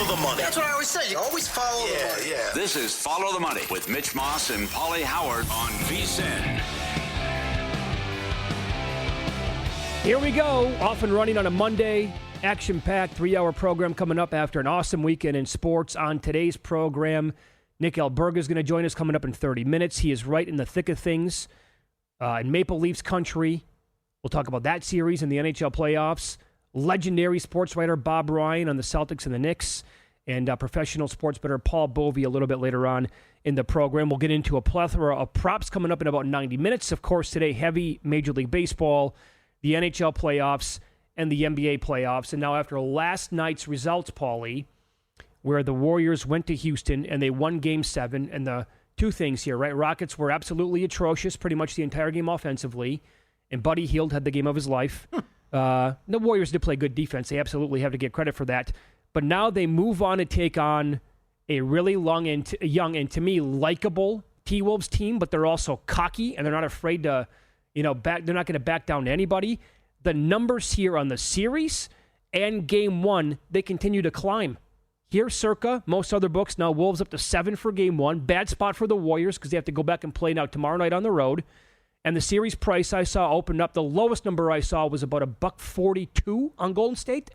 the money. That's what I always say. You always follow the money. Yeah. This is Follow the Money with Mitch Moss and Pauly Howard on VSiN. Here we go, off and running on a Monday. Action-packed 3-hour program coming up after an awesome weekend in sports. On today's program, Nick Alberga is going to join us coming up in 30 minutes. He is right in the thick of things in Maple Leafs country. We'll talk about that series in the NHL playoffs. Legendary sports writer Bob Ryan on the Celtics and the Knicks. And professional sports bettor Paul Bovey a little bit later on in the program. We'll get into a plethora of props coming up in about 90 minutes. Of course, today, heavy Major League Baseball, the NHL playoffs, and the NBA playoffs. And now after last night's results, Pauly, where the Warriors went to Houston and they won Game 7, and the two things here, right? Rockets were absolutely atrocious pretty much the entire game offensively, and Buddy Hield had the game of his life. The Warriors did play good defense. They absolutely have to get credit for that. But now they move on to take on a really young and to me, likable T-Wolves team, but they're also cocky, and they're not afraid to, they're not going to back down to anybody. The numbers here on the series and Game 1, they continue to climb. Here, circa, most other books, now Wolves up to 7 for Game 1. Bad spot for the Warriors because they have to go back and play now tomorrow night on the road. And the series price I saw opened up, the lowest number I saw was about $1.42 on Golden State,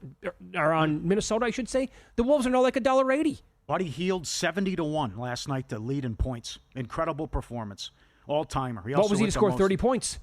or on Minnesota, I should say. The Wolves are now like $1.80. Buddy Hield 70-1 last night to lead in points. Incredible performance. All-timer. What was he to score 30 points?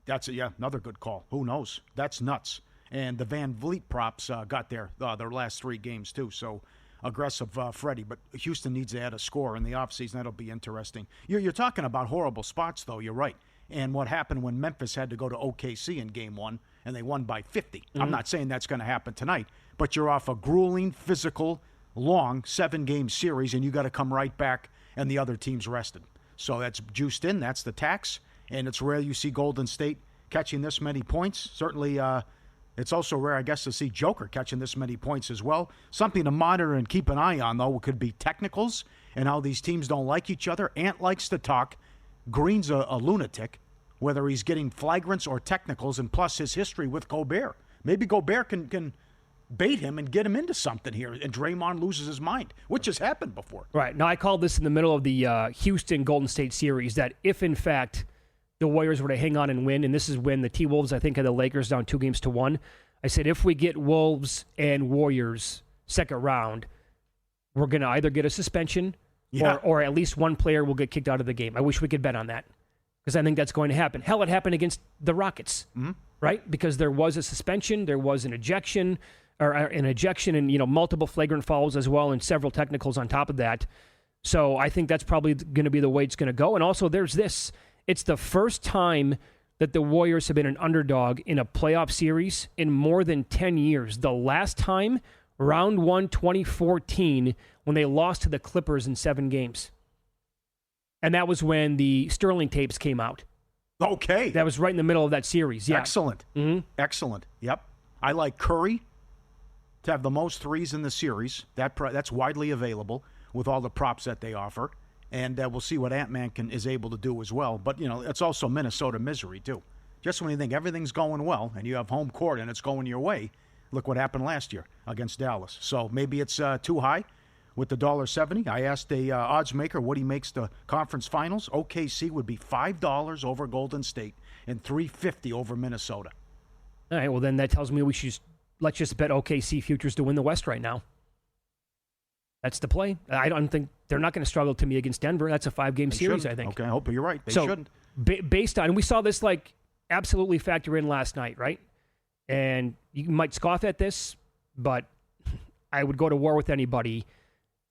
That's another good call. Who knows? That's nuts. And the Van Vliet props got their last 3 games, too. So aggressive Freddie. But Houston needs to add a score in the offseason. That'll be interesting. You're talking about horrible spots, though. You're right. And what happened when Memphis had to go to OKC in Game 1, and they won by 50. Mm-hmm. I'm not saying that's going to happen tonight, but you're off a grueling, physical, long 7-game series, and you got to come right back, and the other team's rested. So that's juiced in. That's the tax. And it's rare you see Golden State catching this many points. Certainly, it's also rare, I guess, to see Joker catching this many points as well. Something to monitor and keep an eye on, though, could be technicals and how these teams don't like each other. Ant likes to talk. Green's a lunatic, whether he's getting flagrants or technicals, and plus his history with Gobert. Maybe Gobert can bait him and get him into something here, and Draymond loses his mind, which has happened before. Right. Now, I called this in the middle of the Houston-Golden State series, that if, in fact, the Warriors were to hang on and win, and this is when the T-Wolves, I think, had the Lakers down 2-1, I said if we get Wolves and Warriors second round, we're going to either get a suspension or at least one player will get kicked out of the game. I wish we could bet on that, because I think that's going to happen. Hell, it happened against the Rockets, right? Because there was a suspension, there was an ejection, and multiple flagrant fouls as well, and several technicals on top of that. So I think that's probably going to be the way it's going to go. And also, there's this. It's the first time that the Warriors have been an underdog in a playoff series in more than 10 years. The last time, round 1, 2014, when they lost to the Clippers in 7 games. And that was when the Sterling tapes came out. Okay. That was right in the middle of that series. Yeah. Excellent. Mm-hmm. Excellent. Yep. I like Curry to have the most threes in the series. That's widely available with all the props that they offer. And we'll see what Ant-Man is able to do as well. But, it's also Minnesota misery, too. Just when you think everything's going well and you have home court and it's going your way, look what happened last year against Dallas. So maybe it's too high with the $1.70. I asked a odds maker what he makes the conference finals. OKC would be $5 over Golden State and $3.50 over Minnesota. All right, well, then that tells me let's just bet OKC futures to win the West right now. That's the play. I don't think they're not going to struggle to me against Denver. That's a 5-game series, I think. Okay, I hope you're right. They shouldn't. Based on, and we saw this absolutely factor in last night, right? And you might scoff at this, but I would go to war with anybody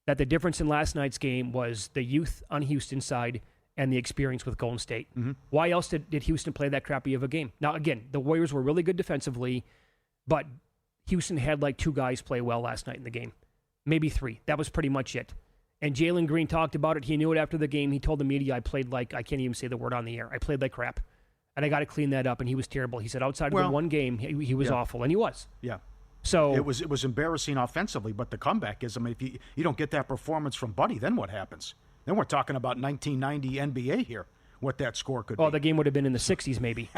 that the difference in last night's game was the youth on Houston's side and the experience with Golden State. Mm-hmm. Why else did Houston play that crappy of a game? Now, again, the Warriors were really good defensively, but Houston had 2 guys play well last night in the game. Maybe 3. That was pretty much it. And Jalen Green talked about it. He knew it after the game. He told the media, I played I can't even say the word on the air. I played like crap. And I got to clean that up. And he was terrible. He said outside of the one game, he was awful. And he was. Yeah. So it was embarrassing offensively, but the comeback is, if you don't get that performance from Buddy, then what happens? Then we're talking about 1990 NBA here, what that score could be. Oh, the game would have been in the 60s maybe.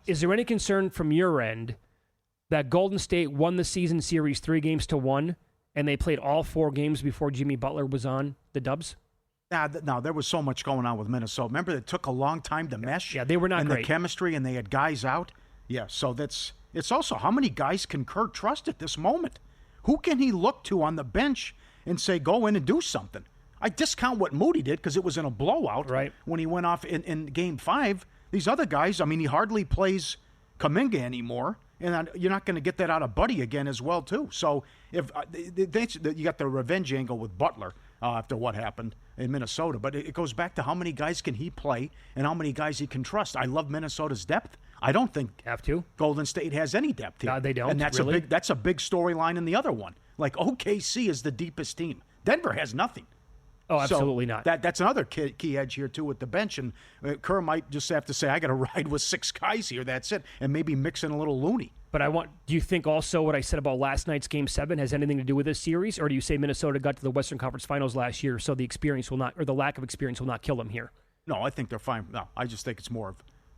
Is there any concern from your end that Golden State won the season series 3-1 and they played all 4 games before Jimmy Butler was on the Dubs? No, there was so much going on with Minnesota. Remember, it took a long time to mesh. Yeah, they were not and great. The chemistry, and they had guys out. Yeah, so it's also how many guys can Kurt trust at this moment? Who can he look to on the bench and say, go in and do something? I discount what Moody did because it was in a blowout when he went off in Game 5. These other guys, I mean, he hardly plays Kuminga anymore, and you're not going to get that out of Buddy again as well, too. So if you got the revenge angle with Butler after what happened in Minnesota, but it goes back to how many guys can he play and how many guys he can trust. I love Minnesota's depth. I don't think Golden State has any depth here. No, they don't. And that's really? that's a big storyline in the other one. Like OKC is the deepest team. Denver has nothing. Oh, absolutely so not. That's another key edge here, too, with the bench. And Kerr might just have to say, I got to ride with 6 guys here. That's it. And maybe mix in a little Looney. But do you think also what I said about last night's Game 7 has anything to do with this series? Or do you say Minnesota got to the Western Conference Finals last year, so the experience will not, or the lack of experience will not kill them here? No, I think they're fine. No, I just think it's more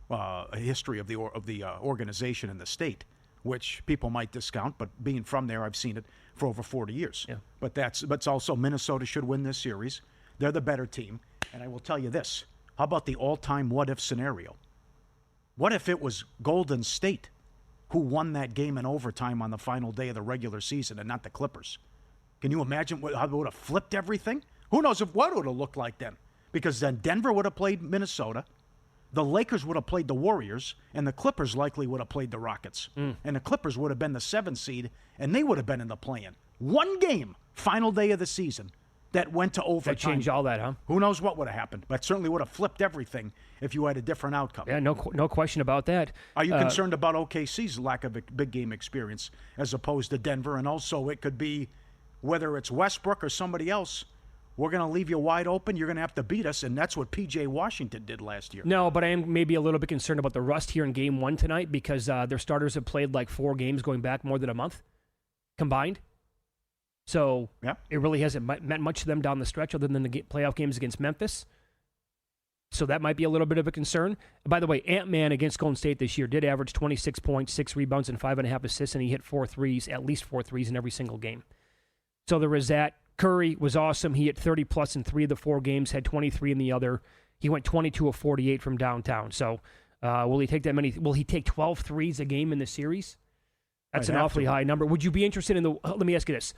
of a history of the organization and the state, which people might discount. But being from there, I've seen it for over 40 years. Yeah. But it's also Minnesota should win this series. They're the better team. And I will tell you this. How about the all-time what-if scenario? What if it was Golden State who won that game in overtime on the final day of the regular season and not the Clippers? Can you imagine how it would have flipped everything? Who knows what it would have looked like then? Because then Denver would have played Minnesota, the Lakers would have played the Warriors, and the Clippers likely would have played the Rockets. And the Clippers would have been the 7th seed, and they would have been in the play-in. One game, final day of the season, that went to overtime. That changed all that, huh? Who knows what would have happened, but certainly would have flipped everything if you had a different outcome. Yeah, no question about that. Are you concerned about OKC's lack of big game experience as opposed to Denver? And also it could be, whether it's Westbrook or somebody else, we're going to leave you wide open, you're going to have to beat us, and that's what P.J. Washington did last year. No, but I am maybe a little bit concerned about the rust here in Game 1 tonight because their starters have played like 4 games going back more than a month combined. So It really hasn't meant much to them down the stretch other than the playoff games against Memphis. So that might be a little bit of a concern. By the way, Ant-Man against Golden State this year did average 26 points, 6 rebounds, and 5.5 assists, and he hit 4 threes, at least 4 threes in every single game. So there was that. Curry was awesome. He hit 30-plus in 3 of the 4 games, had 23 in the other. He went 22 of 48 from downtown. So will he take that many? Will he take 12 threes a game in the series? That's an awfully high number. Would you be interested in let me ask you this.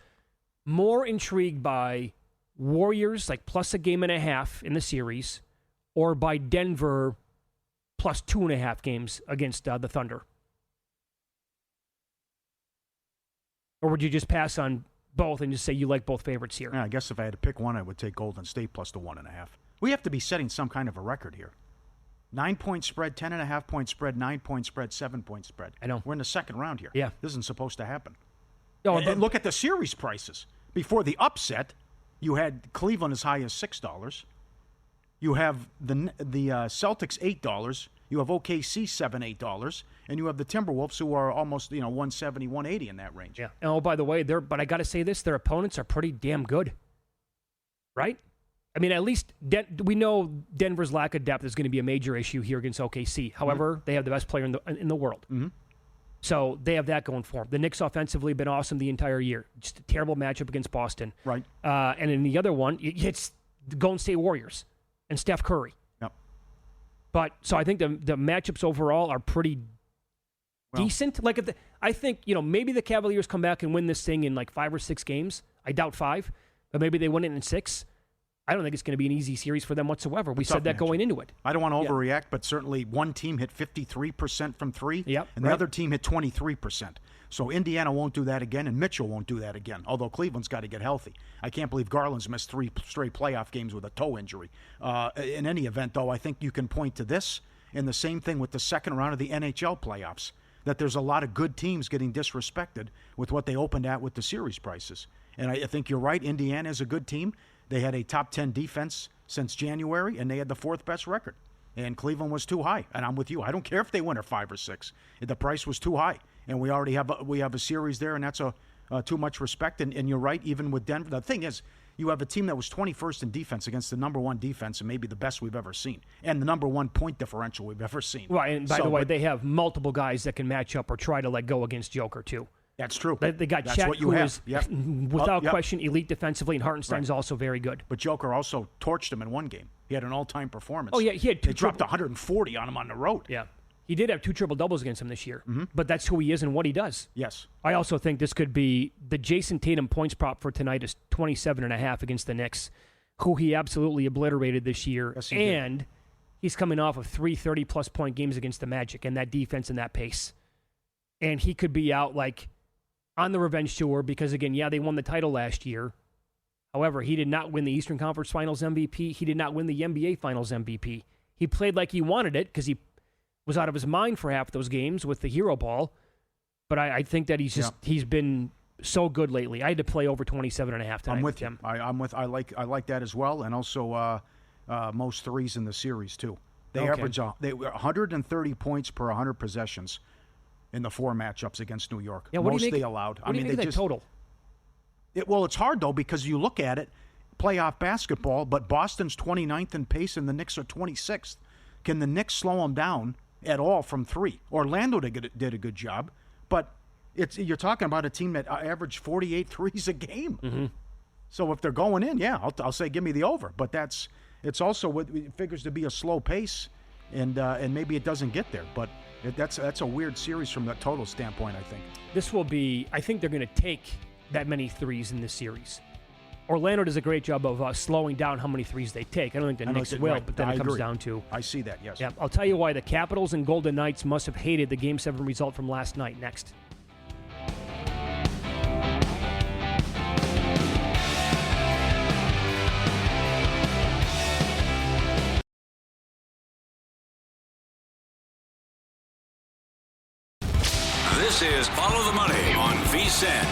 More intrigued by Warriors, like plus a game and a half in the series, or by Denver plus 2.5 games against the Thunder? Or would you just pass on both and just say you like both favorites here? Yeah, I guess if I had to pick one, I would take Golden State plus the 1.5. We have to be setting some kind of a record here. 9-point spread, 10.5-point spread, 9-point spread, 7-point spread. I know. We're in the second round here. Yeah. This isn't supposed to happen. Oh, and look at the series prices. Before the upset, you had Cleveland as high as $6. You have the Celtics $8. You have OKC $7-8, and you have the Timberwolves who are almost 170, 180 in that range. Yeah. Oh, by the way, but I got to say this: their opponents are pretty damn good, right? I mean, at least we know Denver's lack of depth is going to be a major issue here against OKC. However, they have the best player in the world. Mm-hmm. So they have that going for them. The Knicks offensively have been awesome the entire year. Just a terrible matchup against Boston. Right. And in the other one, it's the Golden State Warriors and Steph Curry. Yep. But so I think the matchups overall are pretty decent. Like I think maybe the Cavaliers come back and win this thing in like 5 or 6 games. I doubt 5, but maybe they win it in 6. I don't think it's going to be an easy series for them whatsoever. We said that going into it. I don't want to overreact, but certainly one team hit 53% from 3, and the other team hit 23%. So Indiana won't do that again, and Mitchell won't do that again, although Cleveland's got to get healthy. I can't believe Garland's missed 3 straight playoff games with a toe injury. In any event, though, I think you can point to this, and the same thing with the second round of the NHL playoffs, that there's a lot of good teams getting disrespected with what they opened at with the series prices. And I think you're right, Indiana is a good team. They had a top 10 defense since January, and they had the 4th best record. And Cleveland was too high. And I'm with you. I don't care if they win or 5 or 6. The price was too high. And we already have a series there, and that's too much respect. And you're right, even with Denver. The thing is, you have a team that was 21st in defense against the number 1 defense and maybe the best we've ever seen, and the number 1 point differential we've ever seen. Right, and by the way, they have multiple guys that can match up or try to let go against Joker, too. That's true. They got That's Chet, what you who have. is, Yep. without Yep. question, elite defensively, and Hartenstein's also very good. But Joker also torched him in one game. He had an all-time performance. Oh, yeah, he had two They dropped 140 on him on the road. Yeah. He did have 2 triple-doubles against him this year, but that's who he is and what he does. Yes. I also think this could be the Jason Tatum points prop for tonight is 27.5 against the Knicks, who he absolutely obliterated this year. Yes, he did. He's coming off of 3 30-plus point games against the Magic and that defense and that pace. And he could be out like on the revenge tour because, again, yeah, they won the title last year. However, he did not win the Eastern Conference Finals MVP. He did not win the NBA Finals MVP. He played like he wanted it because he was out of his mind for half those games with the hero ball. But I think that he's been so good lately. I had to play over 27.5 tonight. I'm with him. I like that as well, and also most threes in the series too. They average 130 points per 100 possessions in the 4 matchups against New York. Yeah, most they allowed. What do you think of that total? It's hard though because you look at it, playoff basketball, but Boston's 29th in pace and the Knicks are 26th. Can the Knicks slow them down at all from 3? Orlando did a good job, but you're talking about a team that averaged 48 threes a game. Mm-hmm. So if they're going in, yeah, I'll say give me the over. But it's also what it figures to be a slow pace, and maybe it doesn't get there. But that's a weird series from the total standpoint, I think. This will be, I think they're going to take that many threes in this series. Orlando does a great job of slowing down how many threes they take. I don't think the Knicks will, right. but then it comes agree. down to... I see that, yes. Yeah, I'll tell you why the Capitals and Golden Knights must have hated the Game 7 result from last night. Next. This is Follow the Money on VSiN.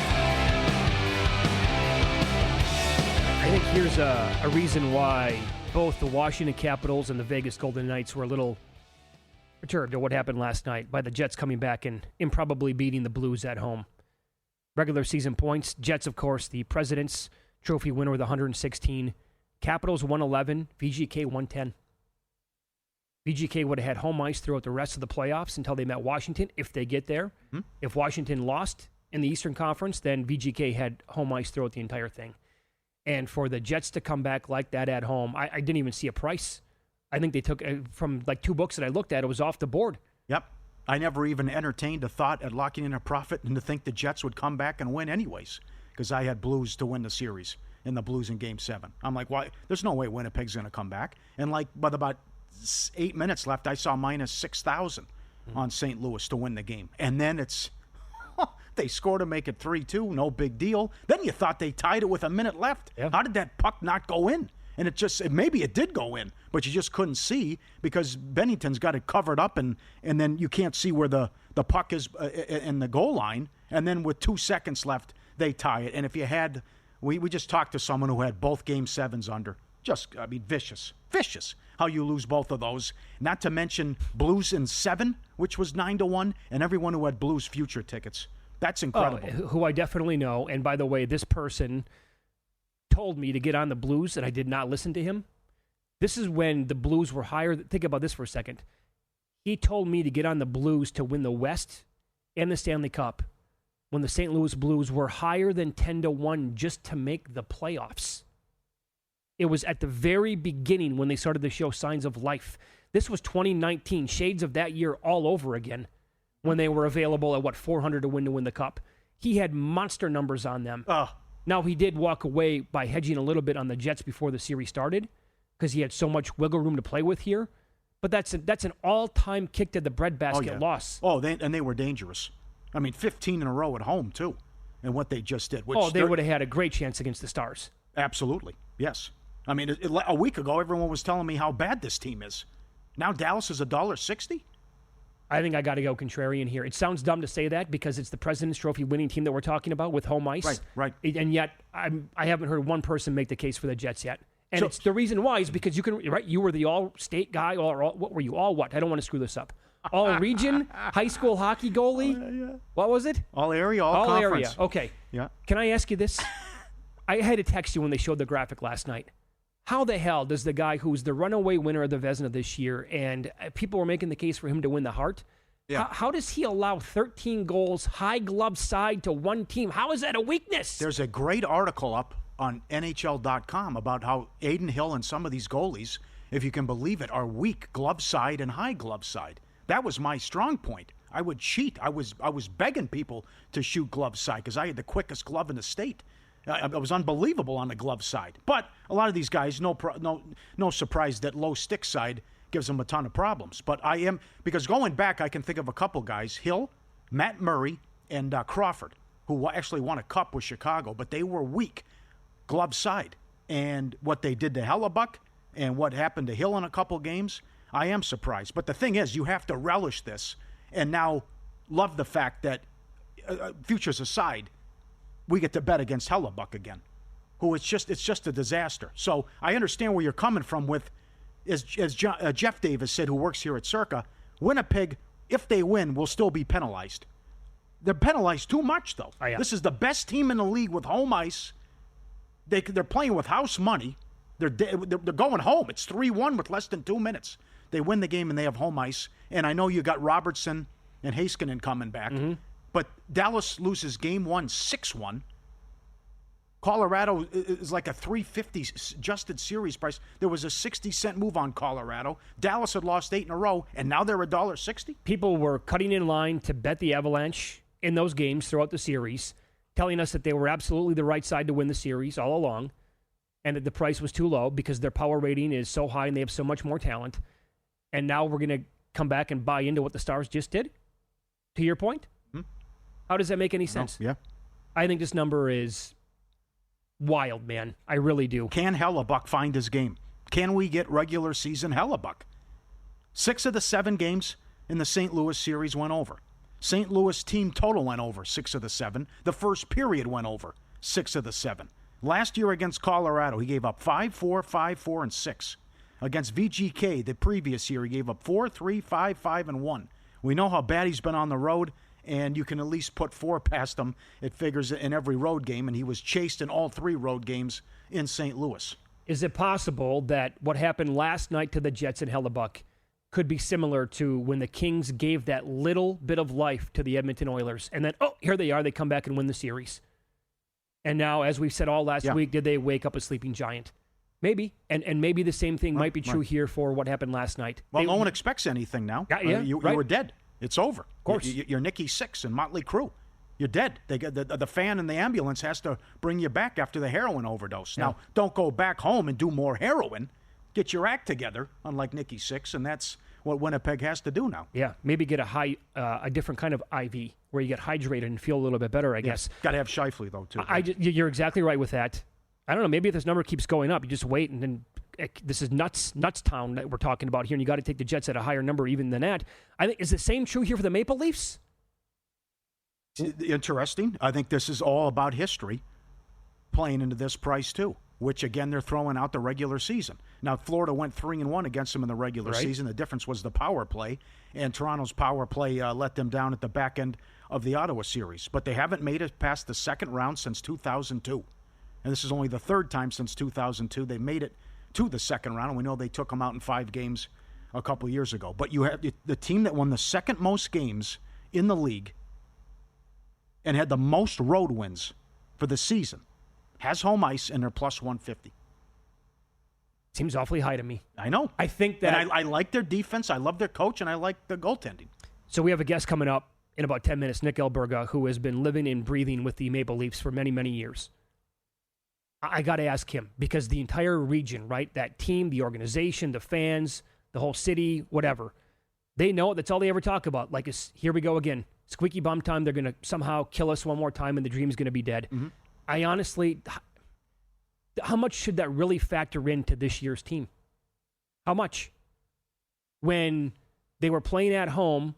I think here's a reason why both the Washington Capitals and the Vegas Golden Knights were a little perturbed at what happened last night by the Jets coming back and improbably beating the Blues at home. Regular season points, Jets, of course, the President's Trophy winner with 116. Capitals 111, VGK 110. VGK would have had home ice throughout the rest of the playoffs until they met Washington, if they get there. If Washington lost in the Eastern Conference, then VGK had home ice throughout the entire thing. And for the Jets to come back like that at home, I didn't even see a price. I think they took, from like 2 books that I looked at, it was off the board. Yep. I never even entertained a thought at locking in a profit and to think the Jets would come back and win anyways, because I had Blues to win the series and the Blues in Game 7. I'm like, why? There's no way Winnipeg's going to come back. And like, with about 8 minutes left, I saw minus 6,000 on St. Louis to win the game. And then they scored to make it 3-2, no big deal. Then you thought they tied it with a minute left. Yeah. How did that puck not go in? And maybe it did go in, but you just couldn't see because Bennington's got it covered up, and then you can't see where the puck is in the goal line. And then with 2 seconds left, they tie it. And if you had, we just talked to someone who had both Game 7s under. Vicious how you lose both of those. Not to mention Blues in 7, which was 9-1, and everyone who had Blues future tickets. That's incredible. Who I definitely know. And by the way, this person told me to get on the Blues, and I did not listen to him. This is when the Blues were higher. Think about this for a second. He told me to get on the Blues to win the West and the Stanley Cup when the St. Louis Blues were higher than 10-1 just to make the playoffs. It was at the very beginning when they started to show signs of life. This was 2019, shades of that year all over again, when they were available at, 400 to win the Cup. He had monster numbers on them. Now, he did walk away by hedging a little bit on the Jets before the series started because he had so much wiggle room to play with here. But that's an all-time kick to the breadbasket loss. They were dangerous. 15 in a row at home, too, and what they just did. They would have had a great chance against the Stars. Absolutely, yes. A week ago, everyone was telling me how bad this team is. Now Dallas is $1.60? I think I got to go contrarian here. It sounds dumb to say that because it's the President's Trophy winning team that we're talking about with home ice. Right. And yet, I haven't heard one person make the case for the Jets yet. And it's the reason why is because you were the all-state guy, or what were you? All what? I don't want to screw this up. All-region high school hockey goalie? Yeah. What was it? All-area, all-conference. All-area, okay. Yeah. Can I ask you this? I had to text you when they showed the graphic last night. How the hell does the guy who's the runaway winner of the Vezina this year, and people were making the case for him to win the Hart, Yeah. How does he allow 13 goals, high glove side to one team? How is that a weakness? There's a great article up on NHL.com about how Aiden Hill and some of these goalies, if you can believe it, are weak glove side and high glove side. That was my strong point. I would cheat. I was begging people to shoot glove side because I had the quickest glove in the state. I was unbelievable on the glove side. But a lot of these guys, no surprise that low stick side gives them a ton of problems. But because going back, I can think of a couple guys, Hill, Matt Murray, and Crawford, who actually won a cup with Chicago, but they were weak glove side. And what they did to Hellebuck and what happened to Hill in a couple games, I am surprised. But the thing is, you have to relish this and now love the fact that, futures aside, we get to bet against Hellebuck again, who it's just a disaster. So I understand where you're coming from with, as Jeff Davis said, who works here at Circa, Winnipeg, if they win, will still be penalized. They're penalized too much, though. Oh, yeah. This is the best team in the league with home ice. They're playing with house money. They're going home. It's 3-1 with less than 2 minutes. They win the game and they have home ice. And I know you got Robertson and Heiskanen coming back. Mm-hmm. But Dallas loses game 1 6-1. Colorado is like a $3.50 adjusted series price. There was a 60-cent move on Colorado. Dallas had lost 8 in a row, and now they're $1.60. People were cutting in line to bet the Avalanche in those games throughout the series, telling us that they were absolutely the right side to win the series all along, and that the price was too low because their power rating is so high and they have so much more talent. And now we're going to come back and buy into what the Stars just did? To your point? How does that make any sense? No, yeah. I think this number is wild, man. I really do. Can Hellebuck find his game? Can we get regular season Hellebuck? 6 of the 7 games in the St. Louis series went over. St. Louis team total went over 6 of the 7. The first period went over 6 of the 7. Last year against Colorado, he gave up 5-4, 5-4, and 6. Against VGK, the previous year, he gave up 4-3, 5-5, and 1. We know how bad he's been on the road, and you can at least put 4 past him, it figures, in every road game, and he was chased in all 3 road games in St. Louis. Is it possible that what happened last night to the Jets and Hellebuck could be similar to when the Kings gave that little bit of life to the Edmonton Oilers, and then, here they are, they come back and win the series? And now, as we've said all last week, did they wake up a sleeping giant? Maybe. And maybe the same thing might be true here for what happened last night. Well, no one expects anything now. You were dead. It's over. Of course. You're Nikki Sixx and Motley Crue. You're dead. They got the fan in the ambulance has to bring you back after the heroin overdose. Yeah. Now, don't go back home and do more heroin. Get your act together, unlike Nikki Sixx, and that's what Winnipeg has to do now. Yeah, maybe get a different kind of IV where you get hydrated and feel a little bit better, I guess. Got to have Scheifele, though, too. You're exactly right with that. I don't know, maybe if this number keeps going up, you just wait, and then this is nuts town that we're talking about here, and you got to take the Jets at a higher number even than that. I think, is the same true here for the Maple Leafs? Interesting. I think this is all about history playing into this price, too, which, again, they're throwing out the regular season. Now, Florida went 3-1 against them in the regular season. The difference was the power play, and Toronto's power play let them down at the back end of the Ottawa series. But they haven't made it past the second round since 2002. And this is only the 3rd time since 2002 they made it to the second round. And we know they took them out in 5 games a couple years ago. But you have the team that won the second most games in the league and had the most road wins for the season has home ice, and they're plus 150. Seems awfully high to me. I know. I think that... And I like their defense. I love their coach, and I like the goaltending. So we have a guest coming up in about 10 minutes, Nick Alberga, who has been living and breathing with the Maple Leafs for many, many years. I got to ask him, because the entire region, right, that team, the organization, the fans, the whole city, whatever, they know it. That's all they ever talk about. Like, here we go again. Squeaky bum time. They're going to somehow kill us one more time, and the dream's going to be dead. Mm-hmm. I honestly, how much should that really factor into this year's team? How much? When they were playing at home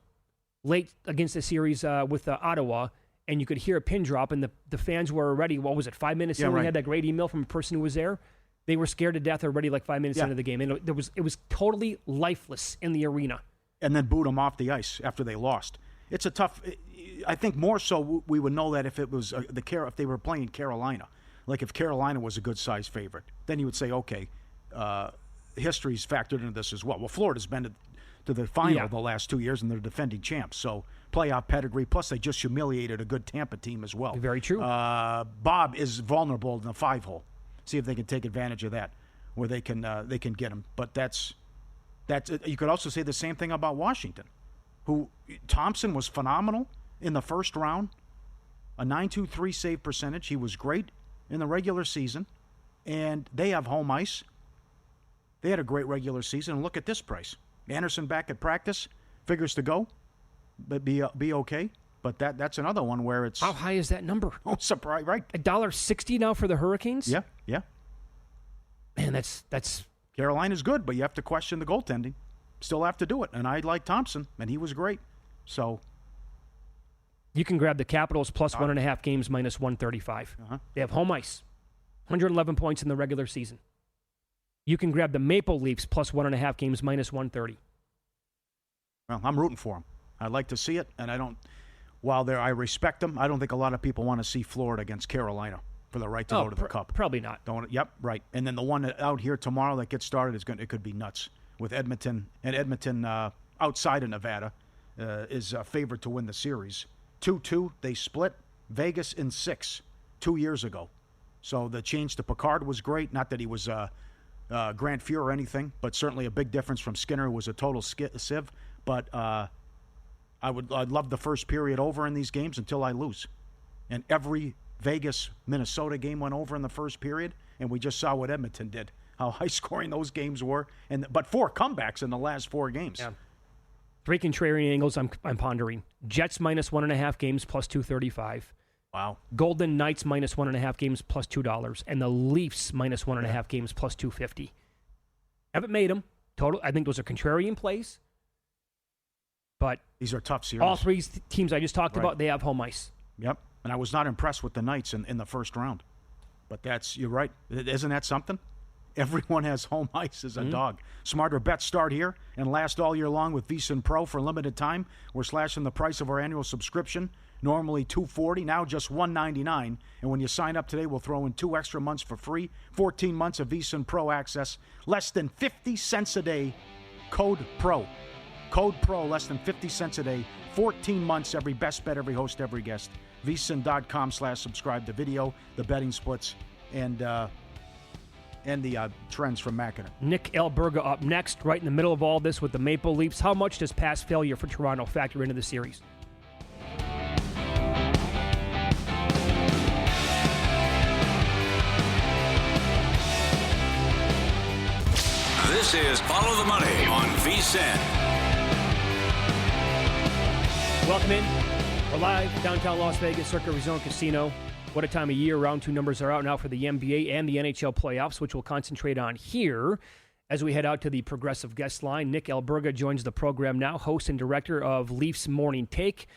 late against the series with Ottawa, and you could hear a pin drop, and the fans were already, 5 minutes in? We had that great email from a person who was there. They were scared to death already 5 minutes into the game. And it was totally lifeless in the arena. And then booed them off the ice after they lost. It's a tough... I think more so we would know that if it was if they were playing Carolina. Like if Carolina was a good-sized favorite, then you would say, okay, history's factored into this as well. Well, Florida's been to the final the last 2 years, and they're defending champs. So playoff pedigree. Plus, they just humiliated a good Tampa team as well. Very true. Bob is vulnerable in the 5-hole. See if they can take advantage of that, where they can get him. But that's you could also say the same thing about Washington, who Thompson was phenomenal in the first round, a .923 save percentage. He was great in the regular season, and they have home ice. They had a great regular season, and look at this price. Anderson back at practice, figures to go, but be okay. But that's another one where it's... How high is that number? Oh, surprise, right. $1.60 now for the Hurricanes? Yeah. Man, that's... Carolina's good, but you have to question the goaltending. Still have to do it, and I like Thompson, and he was great. So... You can grab the Capitals plus 1.5 games minus 135. They have home ice. 111 points in the regular season. You can grab the Maple Leafs plus 1.5 games minus 130. Well, I'm rooting for them. I'd like to see it, and I respect them, I don't think a lot of people want to see Florida against Carolina for the right to go to the Cup. Probably not. Yep, right. And then the one out here tomorrow that gets started it could be nuts with Edmonton, and Edmonton outside of Nevada is favored to win the series. 2-2, they split Vegas in 6 2 years ago. So the change to Picard was great. Not that he was Grant Fuhr or anything, but certainly a big difference from Skinner, who was a total sieve. But I'd love the first period over in these games until I lose. And every Vegas-Minnesota game went over in the first period, and we just saw what Edmonton did, how high-scoring those games were. But 4 comebacks in the last 4 games. Yeah. 3 contrarian angles I'm pondering. Jets minus 1.5 games plus 235. Wow. Golden Knights minus 1.5 games plus $2. And the Leafs minus 1.5 games plus 250. Haven't made them. Total. I think those are contrarian plays. But these are tough series. All 3 teams I just talked about, they have home ice. Yep. And I was not impressed with the Knights in the first round. But you're right. Isn't that something? Everyone has home ice as a dog. Smarter bets start here and last all year long with VSiN Pro for a limited time. We're slashing the price of our annual subscription, normally $240, now just $199. And when you sign up today, we'll throw in 2 extra months for free, 14 months of VSiN Pro access, less than 50 cents a day. Code PRO. Code PRO, less than 50 cents a day, 14 months, every best bet, every host, every guest. VSiN.com/subscribe. The video, the betting splits, and the trends from Mackinac. Nick Alberga up next, right in the middle of all this with the Maple Leafs. How much does past failure for Toronto factor into the series? This is Follow the Money on VSiN. Welcome in. We're live downtown Las Vegas, Circa Resort Casino. What a time of year. Round 2 numbers are out now for the NBA and the NHL playoffs, which we'll concentrate on here as we head out to the Progressive Guest Line. Nick Alberga joins the program now, host and director of Leafs Morning Take,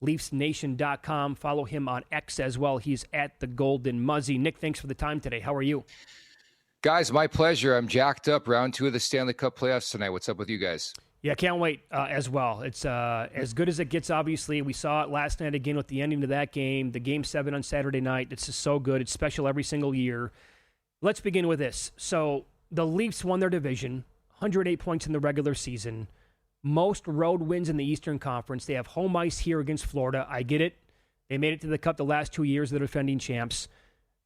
LeafsNation.com. Follow him on X as well. He's at the Golden Muzzy. Nick, thanks for the time today. How are you? Guys, my pleasure. I'm jacked up. Round 2 of the Stanley Cup playoffs tonight. What's up with you guys? Yeah, can't wait as well. It's as good as it gets, obviously. We saw it last night again with the ending to that game, the Game 7 on Saturday night. It's just so good. It's special every single year. Let's begin with this. So the Leafs won their division, 108 points in the regular season, most road wins in the Eastern Conference. They have home ice here against Florida. I get it. They made it to the Cup the last 2 years. They're defending champs.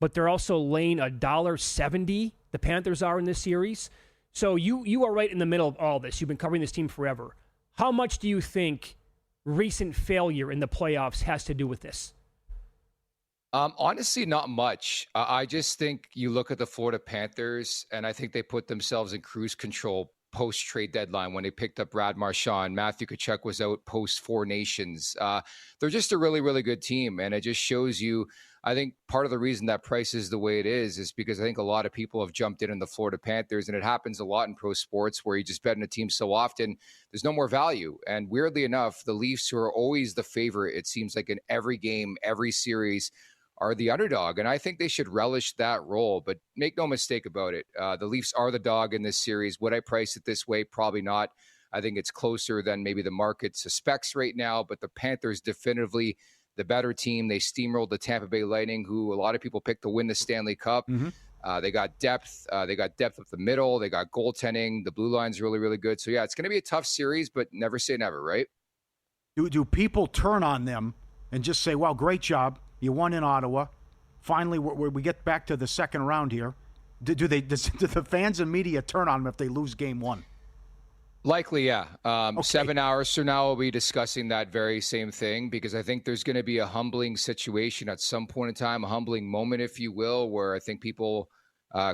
But they're also laying $1.70, the Panthers are in this series. So you are right in the middle of all this. You've been covering this team forever. How much do you think recent failure in the playoffs has to do with this? Honestly, not much. I just think you look at the Florida Panthers, and I think they put themselves in cruise control post-trade deadline when they picked up Brad Marchand. Matthew Tkachuk was out post-Four Nations. They're just a really, really good team, and it just shows you, I think part of the reason that price is the way it is because I think a lot of people have jumped in the Florida Panthers, and it happens a lot in pro sports where you just bet on a team so often, there's no more value. And weirdly enough, the Leafs, who are always the favorite, it seems like in every game, every series, are the underdog. And I think they should relish that role. But make no mistake about it, the Leafs are the dog in this series. Would I price it this way? Probably not. I think it's closer than maybe the market suspects right now. But the Panthers definitively the better team. They steamrolled the Tampa Bay Lightning, who a lot of people picked to win the Stanley Cup. They got depth. They got depth up the middle. They got goaltending. The blue line's really, really good. So, yeah, it's going to be a tough series, but never say never, right? Do people turn on them and just say, well, great job. You won in Ottawa. Finally, we get back to the second round here. Do the fans and media turn on them if they lose game one? Likely, yeah. Okay. 7 hours from now, we'll be discussing that very same thing, because I think there's going to be a humbling situation at some point in time, a humbling moment, if you will, where I think people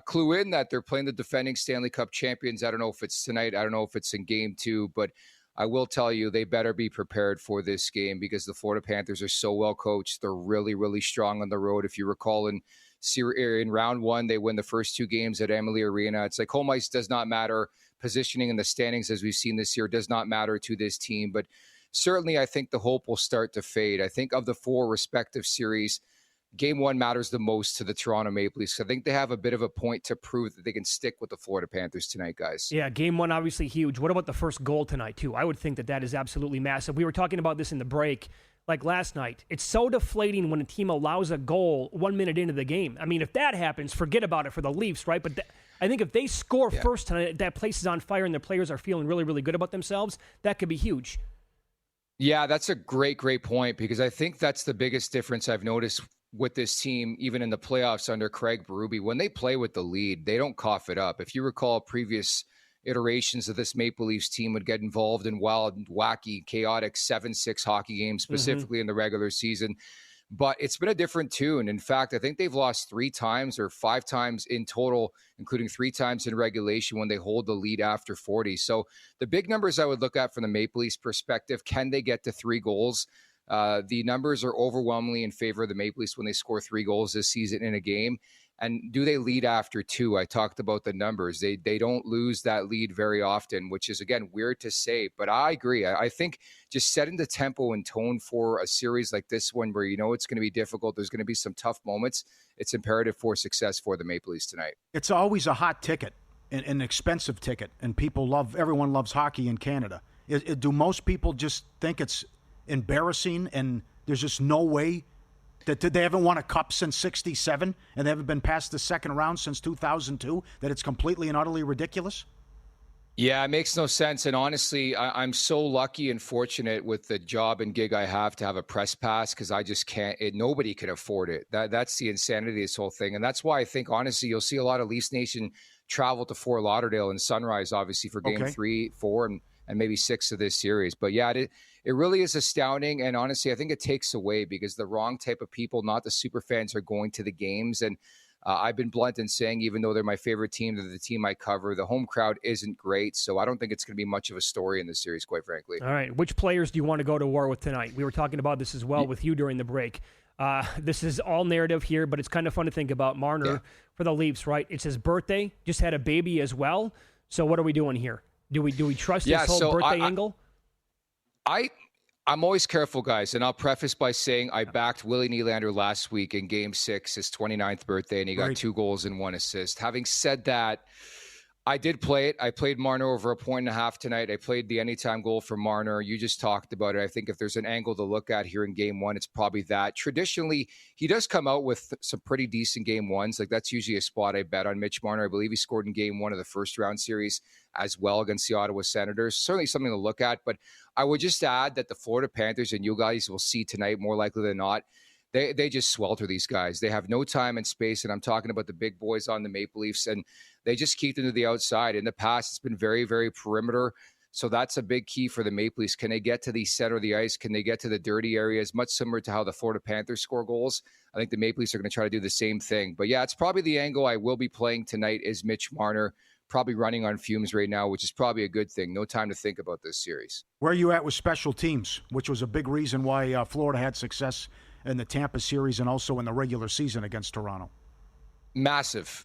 clue in that they're playing the defending Stanley Cup champions. I don't know if it's tonight. I don't know if it's in game 2, but I will tell you they better be prepared for this game, because the Florida Panthers are so well coached. They're really, really strong on the road. If you recall, in round 1, they win the first 2 games at Amalie Arena. It's like home ice does not matter. Positioning in the standings, as we've seen this year, does not matter to this team. But certainly, I think the hope will start to fade. I think of the 4 respective series, game 1 matters the most to the Toronto Maple Leafs. I think they have a bit of a point to prove that they can stick with the Florida Panthers tonight, guys. Yeah, game 1 obviously huge. What about the first goal tonight, too? I would think that is absolutely massive. We were talking about this in the break, like last night. It's so deflating when a team allows a goal 1 minute into the game. I mean, if that happens, forget about it for the Leafs, right? But I think if they score first tonight, that place is on fire and the players are feeling really, really good about themselves, that could be huge. Yeah, that's a great, great point, because I think that's the biggest difference I've noticed with this team, even in the playoffs under Craig Berube. When they play with the lead, they don't cough it up. If you recall previous iterations of this Maple Leafs team would get involved in wild, wacky, chaotic 7-6 hockey games, specifically in the regular season. But it's been a different tune. In fact, I think they've lost 3 times or 5 times in total, including 3 times in regulation when they hold the lead after 40. So the big numbers I would look at from the Maple Leafs perspective, can they get to 3 goals? The numbers are overwhelmingly in favor of the Maple Leafs when they score 3 goals this season in a game. And do they lead after 2? I talked about the numbers. They don't lose that lead very often, which is, again, weird to say. But I agree. I think just setting the tempo and tone for a series like this one, where you know it's going to be difficult, there's going to be some tough moments, it's imperative for success for the Maple Leafs tonight. It's always a hot ticket, an expensive ticket, and everyone loves hockey in Canada. Do most people just think it's embarrassing and there's just no way that they haven't won a cup since 67 and they haven't been past the second round since 2002, that it's completely and utterly ridiculous? Yeah, it makes no sense. And honestly, I'm so lucky and fortunate with the job and gig I have to have a press pass, because I just can't, nobody can afford it. That's the insanity of this whole thing. And that's why I think, honestly, you'll see a lot of Leafs Nation travel to Fort Lauderdale and Sunrise, obviously, for game 3, 4, and maybe 6 of this series. But yeah, it really is astounding. And honestly, I think it takes away, because the wrong type of people, not the super fans, are going to the games. And I've been blunt in saying, even though they're my favorite team, they're the team I cover, the home crowd isn't great. So I don't think it's going to be much of a story in this series, quite frankly. All right. Which players do you want to go to war with tonight? We were talking about this as well with you during the break. This is all narrative here, but it's kind of fun to think about. Marner for the Leafs, right? It's his birthday. Just had a baby as well. So what are we doing here? Do we trust this whole birthday angle? I'm always careful, guys, and I'll preface by saying I backed Willie Nylander last week in Game 6, his 29th birthday, and he got 2 goals and 1 assist. Having said that, I did play it. I played Marner over 1.5 tonight. I played the anytime goal for Marner. You just talked about it. I think if there's an angle to look at here in Game 1, it's probably that. Traditionally, he does come out with some pretty decent Game 1s. Like, that's usually a spot I bet on Mitch Marner. I believe he scored in Game 1 of the first round series as well against the Ottawa Senators. Certainly something to look at. But I would just add that the Florida Panthers, and you guys will see tonight more likely than not, they just swelter these guys. They have no time and space, and I'm talking about the big boys on the Maple Leafs, and they just keep them to the outside. In the past, it's been very, very perimeter, so that's a big key for the Maple Leafs. Can they get to the center of the ice? Can they get to the dirty areas? Much similar to how the Florida Panthers score goals. I think the Maple Leafs are going to try to do the same thing. But yeah, it's probably the angle I will be playing tonight is Mitch Marner, probably running on fumes right now, which is probably a good thing. No time to think about this series. Where are you at with special teams, which was a big reason why Florida had success in the Tampa series and also in the regular season against Toronto? Massive.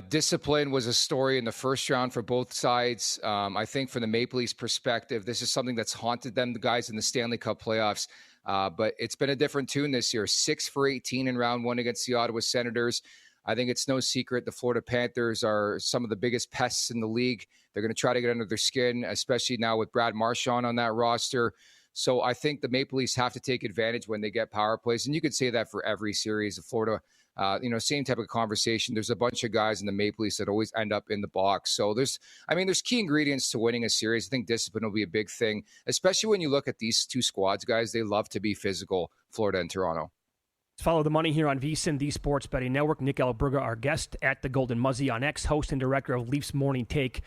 Discipline was a story in the first round for both sides. I think from the Maple Leafs perspective, this is something that's haunted them, the guys in the Stanley Cup playoffs. But it's been a different tune this year. 6 for 18 in round 1 against the Ottawa Senators. I think it's no secret the Florida Panthers are some of the biggest pests in the league. They're going to try to get under their skin, especially now with Brad Marchand on that roster. So I think the Maple Leafs have to take advantage when they get power plays. And you could say that for every series of Florida. Same type of conversation. There's a bunch of guys in the Maple Leafs that always end up in the box. So there's key ingredients to winning a series. I think discipline will be a big thing, especially when you look at these two squads, guys. They love to be physical, Florida and Toronto. Let's follow the money here on VSiN, the Sports Betting Network. Nick Alberga, our guest at the Golden Muzzy on X, host and director of Leafs Morning Take,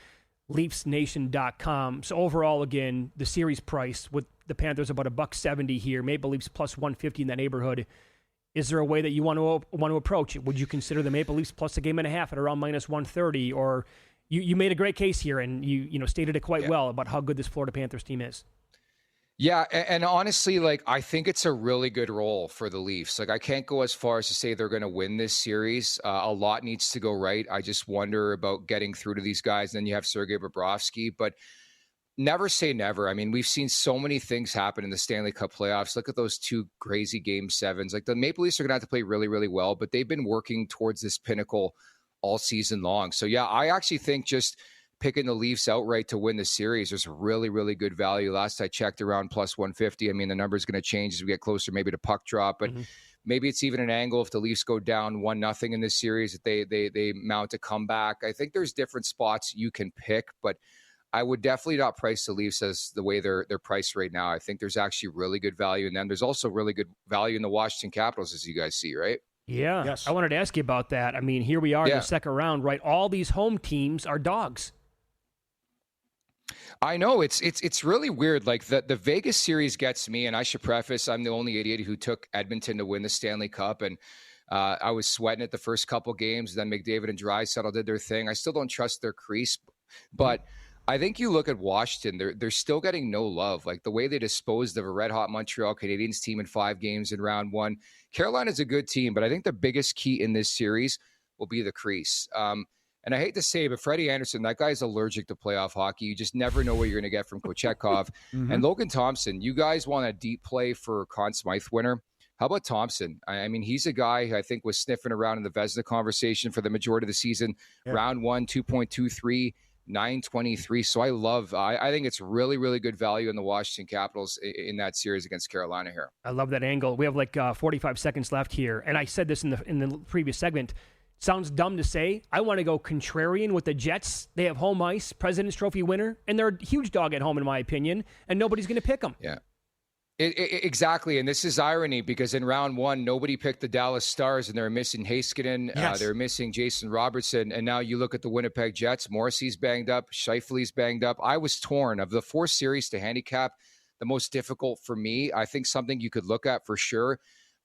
LeafsNation.com. So overall, again, the series price with the Panthers about $1.70 here, Maple Leafs plus 150 in that neighborhood. Is there a way that you want to approach it? Would you consider the Maple Leafs plus a game and a half at around minus 130? Or you made a great case here, and you stated it quite well about how good this Florida Panthers team is. Yeah, and honestly, I think it's a really good role for the Leafs. I can't go as far as to say they're going to win this series. A lot needs to go right. I just wonder about getting through to these guys. And then you have Sergei Bobrovsky, but never say never. I mean, we've seen so many things happen in the Stanley Cup playoffs. Look at those two crazy Game 7s. The Maple Leafs are going to have to play really, really well, but they've been working towards this pinnacle all season long. So, yeah, I actually think just picking the Leafs outright to win the series is really, really good value. Last I checked, around plus 150. I mean, the number is going to change as we get closer maybe to puck drop, but maybe it's even an angle if the Leafs go down 1-0 in this series, that they mount a comeback. I think there's different spots you can pick, but I would definitely not price the Leafs as the way they're priced right now. I think there's actually really good value in them. There's also really good value in the Washington Capitals, as you guys see, right? Yeah. Yes. I wanted to ask you about that. I mean, here we are in the second round, right? All these home teams are dogs. I know it's really weird. The Vegas series gets me, and I should preface, I'm the only idiot who took Edmonton to win the Stanley Cup, and I was sweating it the first couple games. Then McDavid and Draisaitl did their thing. I still don't trust their crease, but I think you look at Washington, they're still getting no love. The way they disposed of a red-hot Montreal Canadiens team in 5 games in round 1. Carolina's a good team, but I think the biggest key in this series will be the crease. And I hate to say it, but Freddie Anderson, that guy's allergic to playoff hockey. You just never know what you're going to get from Kochetkov. And Logan Thompson, you guys want a deep play for Conn Smythe winner? How about Thompson? I mean, he's a guy who I think was sniffing around in the Vezina conversation for the majority of the season. Yeah. Round 1, 2.23, 9.23. So I think it's really, really good value in the Washington Capitals in that series against Carolina here. I love that angle. We have 45 seconds left here. And I said this in the previous segment. Sounds dumb to say. I want to go contrarian with the Jets. They have home ice, President's Trophy winner, and they're a huge dog at home, in my opinion, and nobody's going to pick them. Yeah. Exactly, and this is irony because in round 1, nobody picked the Dallas Stars, and they're missing Heiskanen, they're missing Jason Robertson, and now you look at the Winnipeg Jets. Morrissey's banged up, Scheifele's banged up. I was torn. Of the 4 series to handicap, the most difficult for me, I think something you could look at for sure.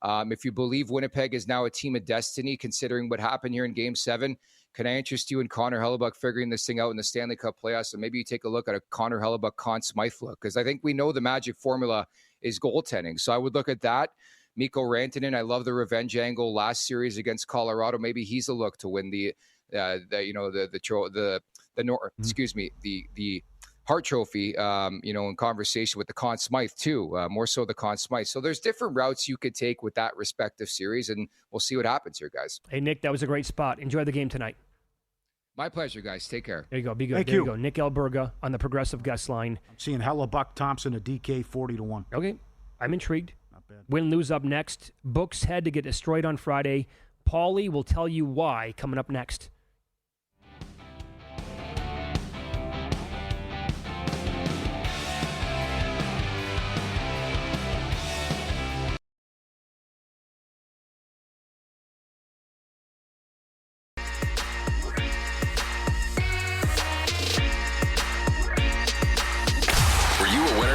If you believe Winnipeg is now a team of destiny, considering what happened here in Game 7, can I interest you in Connor Hellebuyck figuring this thing out in the Stanley Cup playoffs? And maybe you take a look at a Connor Hellebuyck, Conn Smythe look, because I think we know the magic formula is goaltending. So I would look at that. Mikko Rantanen, I love the revenge angle last series against Colorado. Maybe he's a look to win the Hart Trophy, in conversation with the Conn Smythe too, more so the Conn Smythe. So there's different routes you could take with that respective series, and we'll see what happens here, guys. Hey, Nick, that was a great spot. Enjoy the game tonight. My pleasure, guys. Take care. There you go. Be good. Thank there you. You go. Nick Alberga on the Progressive Guest Line. I'm seeing Hellebuck, Thompson, a DK 40-1. Okay. I'm intrigued. Not bad. Win, lose up next. Books had to get destroyed on Friday. Pauly will tell you why coming up next.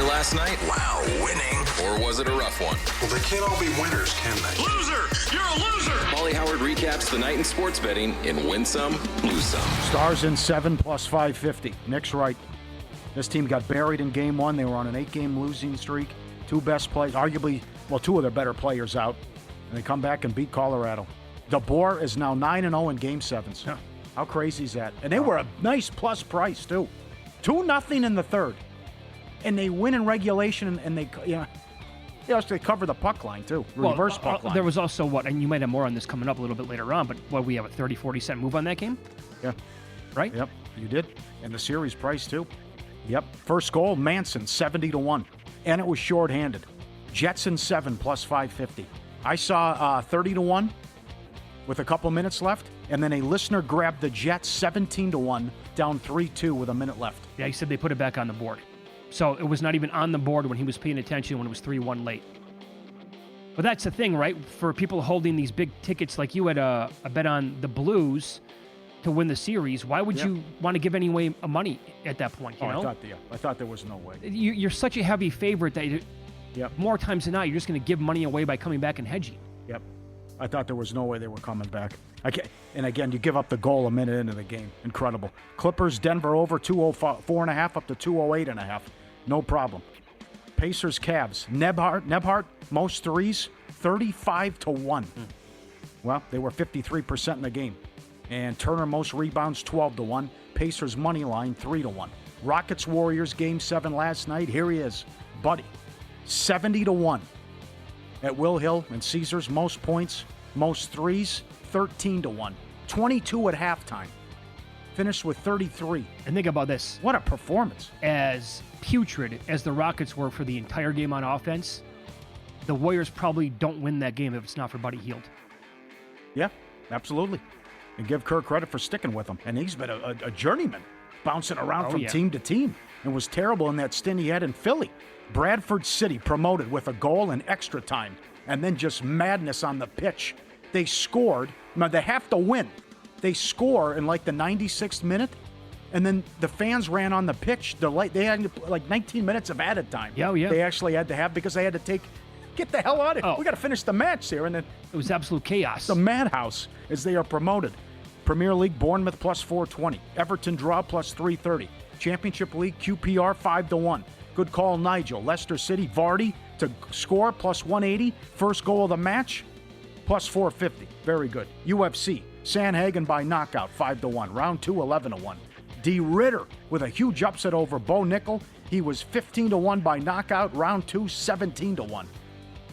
Last night? Wow, winning. Or was it a rough one? Well, they can't all be winners, can they? Loser! You're a loser! Pauly Howard recaps the night in sports betting in Win Some, Lose Some. Stars in 7 plus 550. Nick's right. This team got buried in Game 1. They were on an 8-game losing streak. 2 best players, arguably, 2 of their better players out. And they come back and beat Colorado. DeBoer is now 9-0 in Game 7s. Huh. How crazy is that? And they were a nice plus price, too. 2-0 in the third. And they win in regulation, and they cover the puck line, too. Reverse puck line. There was also and you might have more on this coming up a little bit later on, but we have a 30-40 cent move on that game? Yeah. Right? Yep, you did. And the series price, too. Yep. First goal, Manson, 70-1. And it was shorthanded. Jetson 7 plus 550. I saw 30-1 with a couple minutes left, and then a listener grabbed the Jets 17-1, down 3-2 with a minute left. Yeah, he said they put it back on the board. So it was not even on the board when he was paying attention when it was 3-1 late. But that's the thing, right? For people holding these big tickets, like you had a bet on the Blues to win the series, why would you want to give any way money at that point? You know? I thought there was no way. You're such a heavy favorite that more times than not, you're just going to give money away by coming back and hedging. Yep. I thought there was no way they were coming back. And again, you give up the goal a minute into the game. Incredible. Clippers, Denver over 204.5 up to 208.5. No problem. Pacers, Cavs. Nebhart, most threes, 35-1. Well, they were 53% in the game. And Turner, most rebounds, 12-1. Pacers money line, 3-1. Rockets, Warriors, Game 7 last night. Here he is, Buddy, 70-1. At Will Hill and Caesars, most points, most threes, 13-1. 22 at halftime. Finished with 33. And think about this. What a performance. As putrid as the Rockets were for the entire game on offense, the Warriors probably don't win that game if it's not for Buddy Hield. Yeah, absolutely. And give Kerr credit for sticking with him. And he's been a journeyman, bouncing around from team to team, and was terrible in that stint he had in Philly. Bradford City promoted with a goal in extra time, and then just madness on the pitch. They scored. Now, they have to win. They score in like the 96th minute, and then the fans ran on the pitch. They had like 19 minutes of added time. Yeah. They actually had to have because they had to get the hell out of here. We got to finish the match here. And then it was absolute chaos. The madhouse as they are promoted. Premier League, Bournemouth plus 420. Everton draw plus 330. Championship League, QPR 5-1. Good call, Nigel. Leicester City, Vardy to score plus 180. First goal of the match, plus 450. Very good. UFC, Sanhagen by knockout, 5-1. Round 2, 11-1. D. Ritter with a huge upset over Bo Nickel. He was 15-1 by knockout. Round 2, 17-1.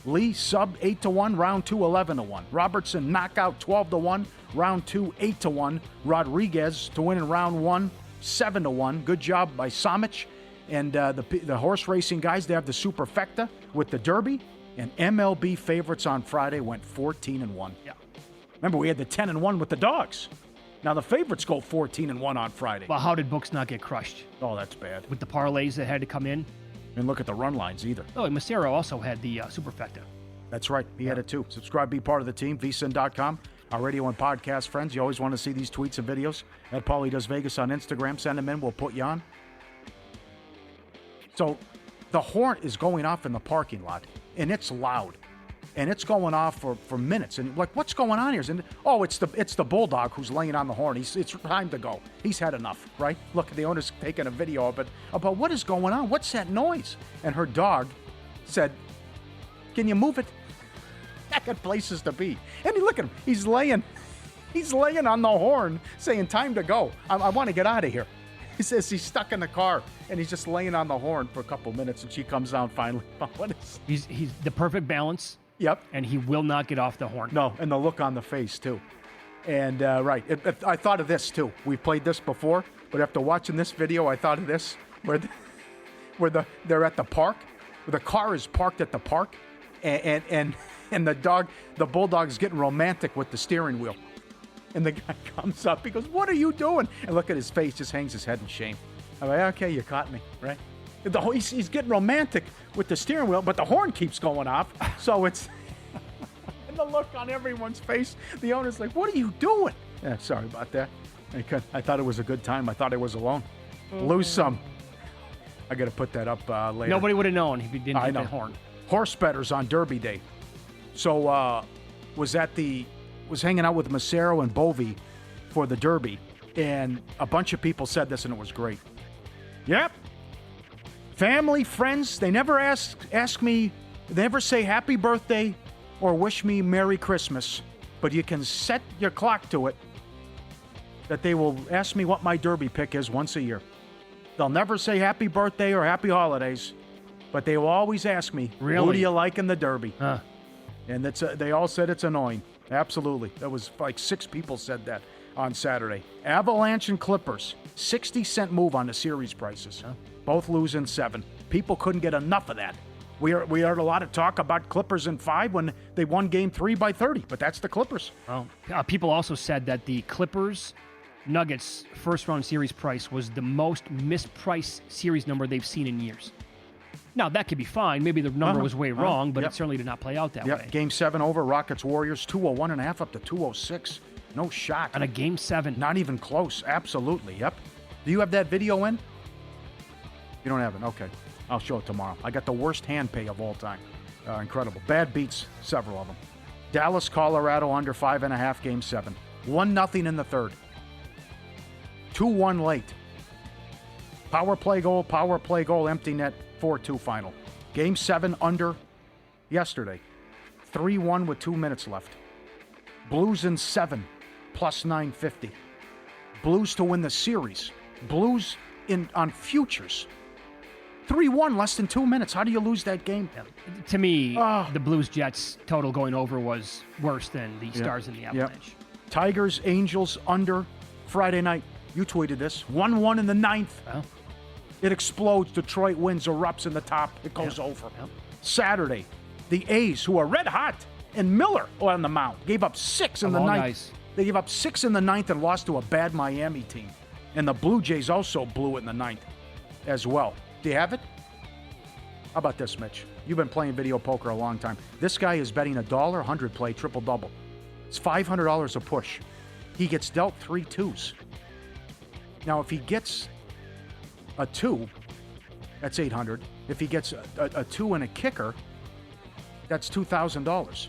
Lee, sub 8-1. Round 2, 11-1. Robertson, knockout, 12-1. Round 2, 8-1. Rodriguez to win in round 1, 7-1. Good job by Samich. And the horse racing guys, they have the Superfecta with the Derby. And MLB favorites on Friday went 14-1. Yeah. Remember, we had the 10-1 with the dogs. Now the favorites go 14-1 on Friday. Well, how did books not get crushed? Oh, that's bad. With the parlays that had to come in. And look at the run lines either. Oh, and Macero also had the Superfecta. That's right. He had it too. Subscribe, be part of the team. vsin.com. Our radio and podcast friends. You always want to see these tweets and videos. At Pauly Does Vegas on Instagram. Send them in. We'll put you on. So the horn is going off in the parking lot, and it's loud. And it's going off for minutes. And like, what's going on here? And it's the bulldog who's laying on the horn. It's time to go. He's had enough, right? Look, the owner's taking a video of it about what is going on. What's that noise? And her dog said, "Can you move it? I got places to be." And look at him. He's laying on the horn, saying, "Time to go. I want to get out of here." He says he's stuck in the car, and he's just laying on the horn for a couple minutes, and she comes down finally. What is? He's the perfect balance. Yep. And he will not get off the horn. No, and the look on the face, too. And, right, I thought of this, too. We've played this before, but after watching this video, I thought of this, where they're at the park, where the car is parked at the park, and the bulldog's getting romantic with the steering wheel. And the guy comes up, he goes, "What are you doing?" And look at his face, just hangs his head in shame. I'm like, okay, you caught me, right? He's getting romantic with the steering wheel, but the horn keeps going off. So it's... and the look on everyone's face, the owner's like, "What are you doing?" Yeah, sorry about that. I thought it was a good time. I thought I was alone. Lose some. I got to put that up later. Nobody would have known if he didn't hit the horn. Horse bettors on Derby Day. So was hanging out with Macero and Bovey for the Derby, and a bunch of people said this, and it was great. Yep. Family, friends, they never ask me, they never say happy birthday or wish me Merry Christmas, but you can set your clock to it that they will ask me what my Derby pick is once a year. They'll never say happy birthday or happy holidays, but they will always ask me, really? Who do you like in the Derby? Huh. And they all said it's annoying. Absolutely. That was like 6 people said that. on Saturday. Avalanche and Clippers, 60-cent move on the series prices. Huh? Both lose in 7. People couldn't get enough of that. We heard a lot of talk about Clippers in 5 when they won Game 3 by 30, but that's the Clippers. Well, people also said that the Clippers-Nuggets first-round series price was the most mispriced series number they've seen in years. Now, that could be fine. Maybe the number was way wrong, but it certainly did not play out that way. Game 7 over, Rockets-Warriors, 201.5 up to 206. No shot. On a Game 7. Not even close. Absolutely, yep. Do you have that video in? You don't have it? Okay. I'll show it tomorrow. I got the worst hand pay of all time. Incredible. Bad beats, several of them. Dallas, Colorado, under 5.5, Game 7. 1-0 in the third. 2-1 late. Power play goal, empty net, 4-2 final. Game 7 under yesterday. 3-1 with 2 minutes left. Blues in 7, plus 950. Blues to win the series. Blues on futures. 3-1, less than 2 minutes. How do you lose that game? To me, the Blues-Jets total going over was worse than the Stars and the Avalanche. Tigers, Angels, under Friday night. You tweeted this. 1-1 in the 9th. Well. It explodes. Detroit wins, erupts in the top. It goes over. Saturday, the A's, who are red hot, and Miller on the mound, gave up 6 in the 9th. Guys. They gave up 6 in the 9th and lost to a bad Miami team. And the Blue Jays also blew it in the 9th as well. Do you have it? How about this, Mitch? You've been playing video poker a long time. This guy is betting $1, 100 play, triple-double. It's $500 a push. He gets dealt 3 2s. Now, if he gets a 2, that's $800. If he gets a 2 and a kicker, that's $2,000.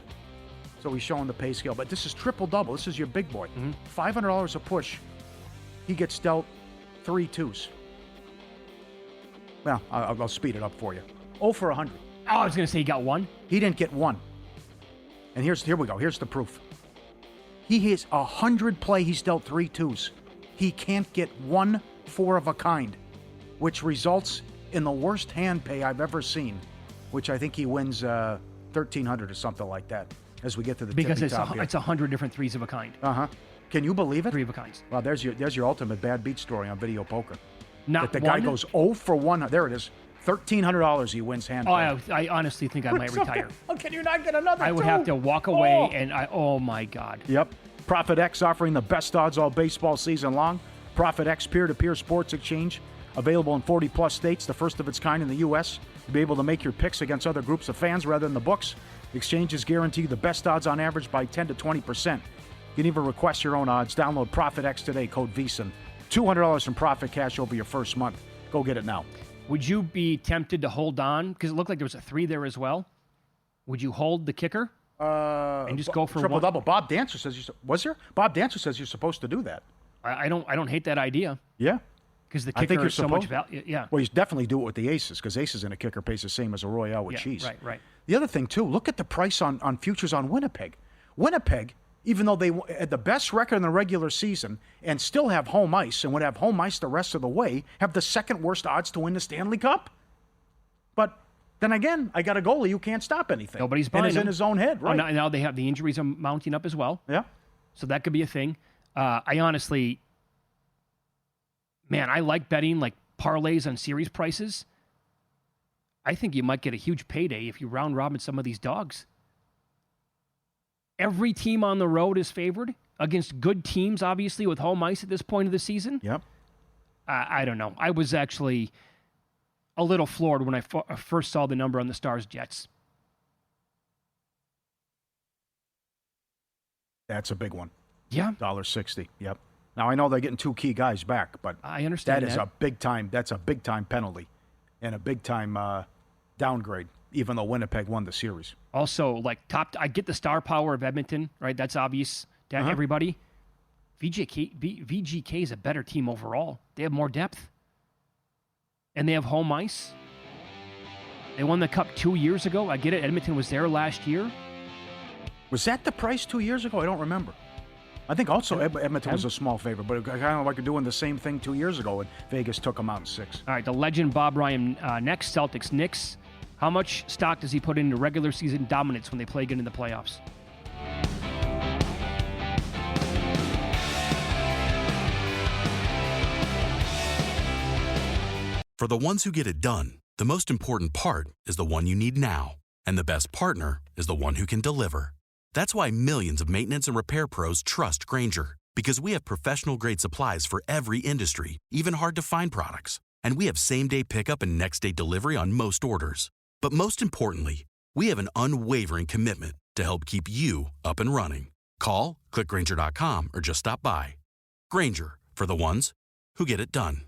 So he's showing the pay scale. But this is triple-double. This is your big boy. $500 a push. He gets dealt 3 2s. Well, I'll speed it up for you. 0 for 100. Oh, I was going to say he got 1. He didn't get 1. And here we go. Here's the proof. He has 100 play. He's dealt 3 2s. He can't get 1 4 of a kind, which results in the worst hand pay I've ever seen, which I think he wins $1,300 or something like that as we get to the because tippy top here. It's 100 different threes of a kind. Can you believe it? 3 of a kinds. Well, there's your ultimate bad beat story on video poker. Not that the one? guy goes 0 for 1. There it is. $1,300 he wins hand pay. I honestly think I might retire. Oh, can you not get another I would 2? have to walk away oh my God. Yep. Profit X offering the best odds all baseball season long. Profit X peer-to-peer sports exchange. Available in 40-plus states, the first of its kind in the U.S. You'll be able to make your picks against other groups of fans rather than the books. Exchanges guarantee the best odds on average by 10 to 20%. You can even request your own odds. Download Profit X today, code VEASAN. $200 in profit cash over your first month. Go get it now. Would you be tempted to hold on? Because it looked like there was a 3 there as well. Would you hold the kicker? And just go for triple 1? Double. Bob Dancer says was there? Bob Dancer says you're supposed to do that. I don't hate that idea. Yeah. Because the I think kicker you're is so much value. Yeah. Well, you definitely do it with the aces because aces in a kicker pays the same as a Royale with cheese. Right. The other thing, too, look at the price on futures on Winnipeg. Winnipeg, even though they had the best record in the regular season and still have home ice and would have home ice the rest of the way, have the second worst odds to win the Stanley Cup. But then again, I got a goalie who can't stop anything. Nobody's buying and is him. in his own head, right? Now they have the injuries are mounting up as well. Yeah. So that could be a thing. I honestly, man, I like betting like parlays on series prices. I think you might get a huge payday if you round robin some of these dogs. Every team on the road is favored against good teams, obviously, with home ice at this point of the season. Yep. I don't know. I was actually a little floored when I first saw the number on the Stars-Jets. That's a big one. Yeah. $1.60. Yep. Now, I know they're getting 2 key guys back, but I understand that is a big time. That's a big time penalty and a big time downgrade, even though Winnipeg won the series. Also, like I get the star power of Edmonton, right? That's obvious to everybody. VGK is a better team overall. They have more depth. And they have home ice. They won the Cup 2 years ago. I get it. Edmonton was there last year. Was that the price 2 years ago? I don't remember. I think also Edmonton was a small favorite, but kind of like doing the same thing 2 years ago, and Vegas took them out in 6. All right, the legend Bob Ryan next. Celtics, Knicks. How much stock does he put into regular season dominance when they play again in the playoffs? For the ones who get it done, the most important part is the one you need now. And the best partner is the one who can deliver. That's why millions of maintenance and repair pros trust Grainger, because we have professional-grade supplies for every industry, even hard-to-find products. And we have same-day pickup and next-day delivery on most orders. But most importantly, we have an unwavering commitment to help keep you up and running. Call, click Grainger.com, or just stop by. Grainger, for the ones who get it done.